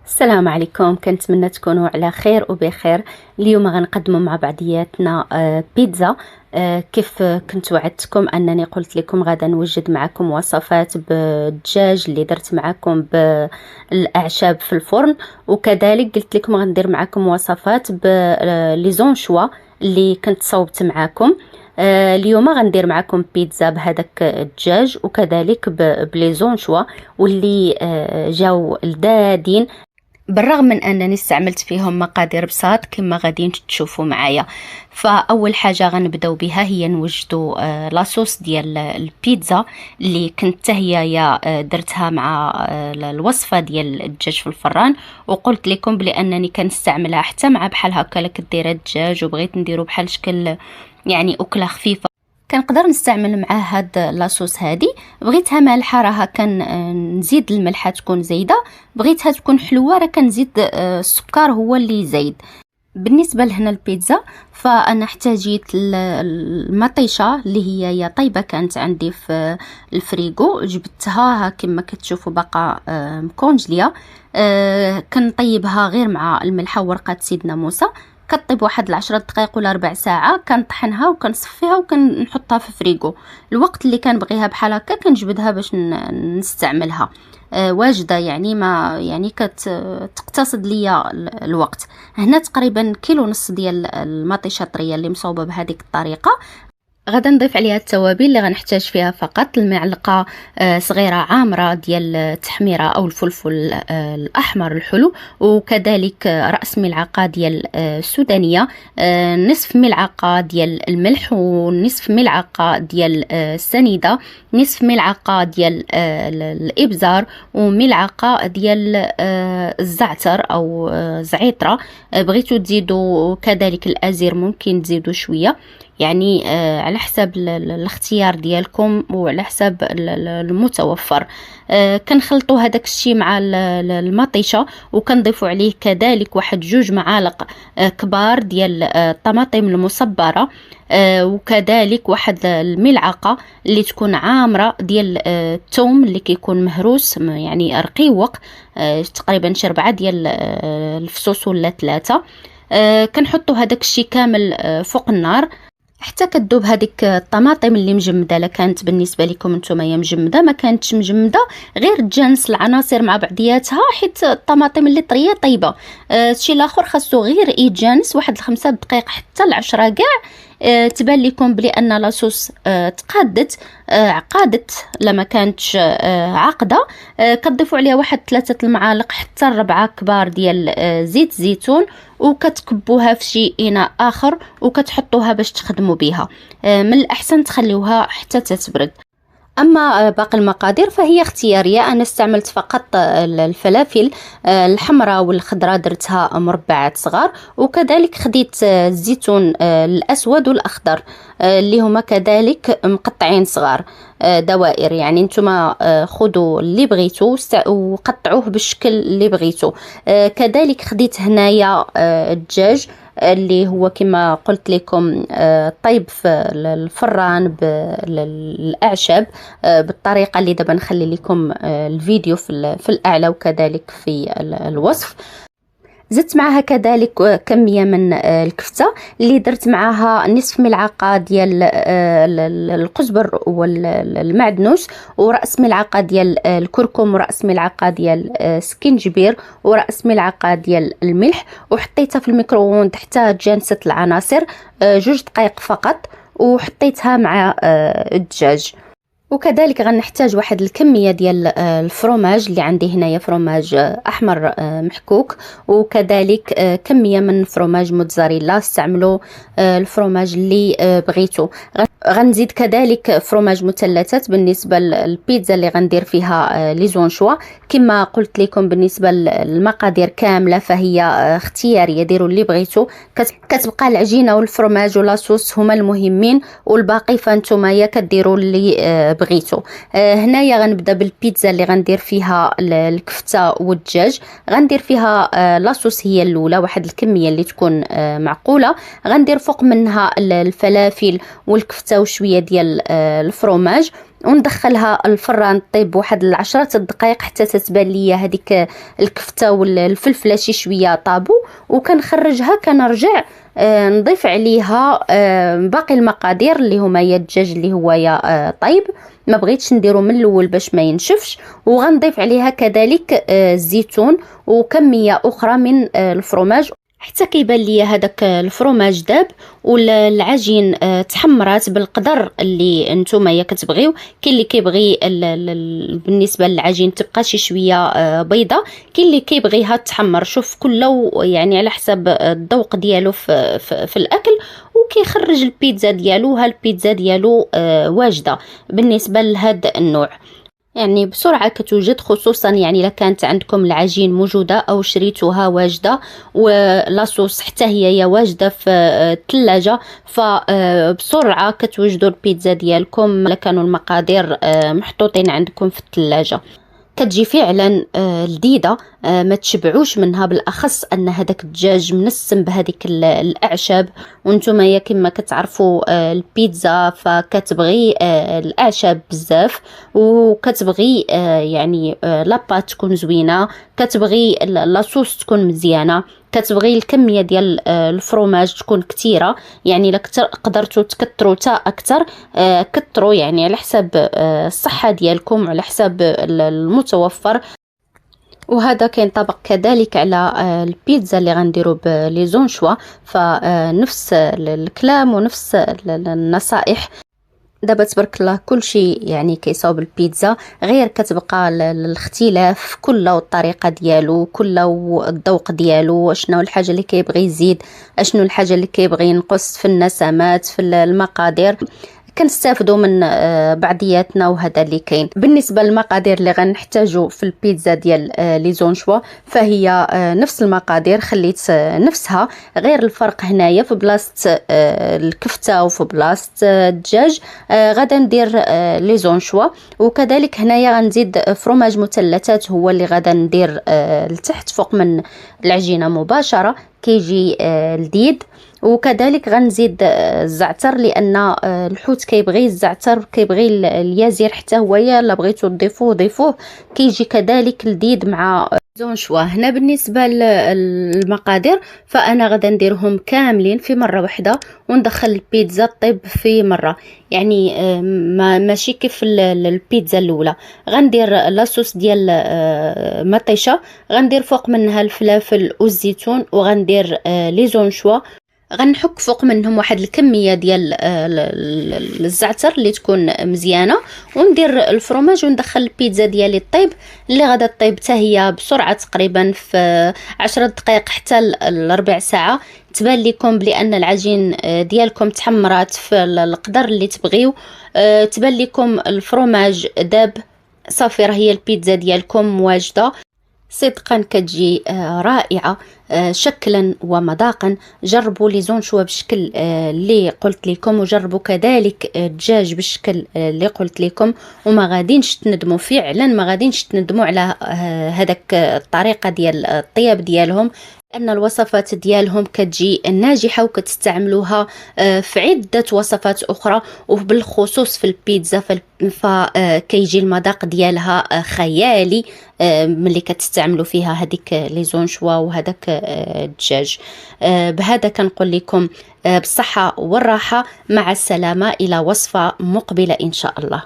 السلام عليكم، كنتمنى تكونوا على خير وبخير. اليوم غنقدموا مع بعضياتنا بيتزا. كيف كنت وعدتكم انني قلت لكم غدا نوجد معكم وصفات بالدجاج اللي درت معكم بالاعشاب في الفرن، وكذلك قلت لكم غندير معكم وصفات بليزونشوا اللي كنت صوبت معكم. اليوم غندير معكم بيتزا بهذاك الدجاج وكذلك بليزونشوا، واللي جاو لذاذين بالرغم من انني استعملت فيهم مقادير بساط كما غادي تشوفوا معايا. فاول حاجه غنبداو بها هي نوجدوا لاصوص ديال البيتزا اللي كنت هي درتها مع الوصفه ديال الدجاج في الفران، وقلت لكم بلي انني كنستعملها حتى مع بحال هكا لا كدير الدجاج وبغيت نديرو بحال شكل يعني اكله خفيفه كنقدر نستعمل معاه هاد لاصوص هادي. بغيتها مالحه راه نزيد الملحه تكون زايده، بغيتها تكون حلوه راه كنزيد السكر هو اللي زايد. بالنسبه لهنا البيتزا فانا احتاجيت المطيشه اللي هي طيبه كانت عندي في الفريغو، جبتها كما كتشوفوا باقا مكونجليه. كنطيبها غير مع الملحه وورقه سيدنا موسى، كطيب واحد 10 دقائق ولا ربع ساعه. كنطحنها وكنصفيها وكنحطها في فريغو. الوقت اللي كنبغيها بحال هكا كنجبدها باش نستعملها. واجده يعني ما يعني كتقتصد ليا الوقت. هنا تقريبا كيلو ونص ديال المطيشه طريه اللي مصوبه بهذيك الطريقه. غدا نضيف عليها التوابل اللي غنحتاج فيها فقط المعلقه صغيره عامره ديال التحميره او الفلفل الاحمر الحلو، وكذلك راس ملعقه ديال السودانيه، نصف ملعقه ديال الملح، ونصف ملعقه ديال السنيده، نصف ملعقه ديال الابزار، وملعقه ديال الزعتر او زعتره. بغيتو تزيدوا كذلك الازير ممكن تزيدوا شويه، يعني على حسب الاختيار ديالكم وعلى حسب المتوفر. كنخلطوا هذاك الشيء مع المطيشه، وكنضيفوا عليه كذلك واحد 2 معالق كبار ديال الطماطم المصبره، وكذلك واحد الملعقه اللي تكون عامره ديال الثوم اللي كيكون مهروس يعني رقيق، تقريبا 4 ديال الفصوص ولا 3. كنحطوا هذاك الشيء كامل فوق النار حتى كتذوب هذيك الطماطم اللي مجمده. لا كانت بالنسبه لكم نتوما هي مجمده، ما كانتش مجمده غير تجانس العناصر مع بعضياتها، حيت الطماطم اللي طريه طيبه. الشيء الاخر خاصو غير يتجانس واحد 5 دقائق حتى 10 كاع. تبان لكم بلي ان لاصوص تقادت عقادت لما كانتش عقده. كتضيفوا عليها واحد 3 المعالق حتى 4 كبار ديال زيت زيتون، وكتكبوها في شي اناء اخر وكتحطوها باش تخدموا بها. من الاحسن تخليوها حتى تتبرد. اما باقي المقادير فهي اختياريه. انا استعملت فقط الفلافل الحمراء والخضراء درتها مربعات صغار، وكذلك خديت الزيتون الاسود والاخضر اللي هما كذلك مقطعين صغار دوائر. يعني نتوما خذوا اللي بغيتو وقطعوه بالشكل اللي بغيتو. كذلك خديت هنايا الدجاج اللي هو كما قلت لكم طيب في الفران بالاعشاب بالطريقه اللي دابا نخلي لكم الفيديو في الاعلى وكذلك في الوصف. زدت معها كذلك كميه من الكفته اللي درت معها نصف ملعقه ديال القزبر والمعدنوس، وراس ملعقه ديال الكركم، وراس ملعقه ديال سكينجبير، وراس ملعقه ديال الملح، وحطيتها في الميكرووند حتى تجانست العناصر 2 دقائق فقط، وحطيتها مع الدجاج. وكذلك غنحتاج واحد الكميه ديال الفرomاج اللي عندي هنايا فرomاج احمر محكوك، وكذلك كميه من فرomاج موتزاريلا. استعملوا الفرomاج اللي بغيتو. غنزيد كذلك فرomاج مثلثات بالنسبه للبيتزا اللي غندير فيها ليزونشوا. كما قلت لكم بالنسبه للمقادير كامله فهي اختياريه، ديروا اللي بغيتو. كتبقى العجينه والفرماج ولاصوص هما المهمين، والباقي فانتوما كديروا اللي بغيتو. هنايا غنبدا بالبيتزا اللي غندير فيها الكفته والدجاج. غندير فيها لاصوص هي الاولى، واحد الكميه اللي تكون معقوله. غندير فوق منها الفلافل والكفته وشويه ديال الفرماج، وندخلها الفران طيب واحد 10 دقائق حتى تتبان ليا هذيك الكفته والفلفله شي شويه طابو. وكنخرجها كنرجع نضيف عليها باقي المقادير اللي هما يا الدجاج اللي هو يا طيب، ما بغيتش نديرو من الاول باش ما ينشفش. وغنضيف عليها كذلك الزيتون وكميه اخرى من الفرماج حتى كيبان ليا هذاك الفرماج داب والعجين تحمرات بالقدر اللي نتوما كتبغيو. كاين اللي كيبغي بالنسبه للعجين تبقى شي شويه بيضه، كاين اللي كيبغيها تحمر. شوف كله يعني على حسب الذوق ديالو في الاكل، وكيخرج البيتزا ديالو. البيتزا ديالو واجده بالنسبه لهذا النوع، يعني بسرعة كتوجد، خصوصا يعني الا كانت عندكم العجين موجودة او شريتوها واجدة ولاصوص حتى هي واجدة في الثلاجة، فبسرعة كتوجدوا البيتزا ديالكم الا كانوا المقادير محطوطين عندكم في الثلاجة. كتجي فعلا لذيذه، ما تشبعوش منها، بالاخص ان هذاك الدجاج منسم بهذيك الاعشاب. وانتم كما كتعرفوا البيتزا فكتبغي الاعشاب بزاف، وكتبغي يعني لاباط تكون زوينه، كتبغي لاصوص تكون مزيانه، كتبغي الكميه ديال الفرماج تكون كثيره. يعني الا قدرتوا تكثروا تا اكثر كثروا، يعني على حسب الصحه ديالكم وعلى حسب المتوفر. وهذا كينطبق كذلك على البيتزا اللي غنديروا بلي زونشوا، فنفس الكلام ونفس النصائح. دابا تبارك الله كل شيء يعني كيصاوب البيتزا، غير كتبقى الاختلاف كله والطريقه ديالو كله والذوق ديالو، شنو الحاجه اللي كيبغي يزيد، شنو الحاجه اللي كيبغي ينقص في النسمات في المقادير. كنستافدوا من بعضياتنا، وهذا اللي كاين. بالنسبه للمقادير اللي غنحتاجو في البيتزا ديال لي زونشوا فهي نفس المقادير، خليت نفسها، غير الفرق هنايا في بلاصه الكفته وفي بلاصه الدجاج غادا ندير لي زونشوا. وكذلك هنايا غنزيد فرماج مثلثات هو اللي غادا ندير لتحت فوق من العجينه مباشره، كيجي لذيذ. وكذلك غنزيد الزعتر، لان الحوت كيبغي الزعتر، كيبغي اليازير حتى هو، الا بغيتو ضيفوه كيجي كذلك لذيذ مع زونشوا. هنا بالنسبه للمقادير فانا غادا نديرهم كاملين في مره واحده، وندخل البيتزا طيب في مره. يعني ماشي كيف البيتزا الاولى. غندير لاصوص ديال مطيشه، غندير فوق منها الفلافل والزيتون، وغندير لي زونشوا، غنحك فوق منهم واحد الكميه ديال الزعتر اللي تكون مزيانه، وندير الفرماج وندخل البيتزا ديالي الطيب اللي غادا طيب حتى هي بسرعه، تقريبا في 10 دقائق حتى لربع ساعه. تبان لكم بان العجين ديالكم تحمرات في القدر اللي تبغيو، تبان لكم الفرماج داب، صافي راه هي البيتزا ديالكم واجده. صدقا كتجي رائعه شكلا ومذاقا. جربوا لي زونشوا بالشكل اللي قلت لكم، وجربوا كذلك الدجاج بالشكل اللي قلت لكم، وما غادينش تندموا، فعلا ما غادينش تندموا على هذاك الطريقه ديال الطياب ديالهم، لأن الوصفات ديالهم كتجي ناجحة وكتستعملوها في عدة وصفات أخرى، وبالخصوص في البيتزا فكيجي المذاق ديالها خيالي ملي كتستعملوا فيها هذيك لي زونشوا وهذاك الدجاج. بهذا كنقول لكم بالصحة والراحة، مع السلامة، إلى وصفة مقبلة إن شاء الله.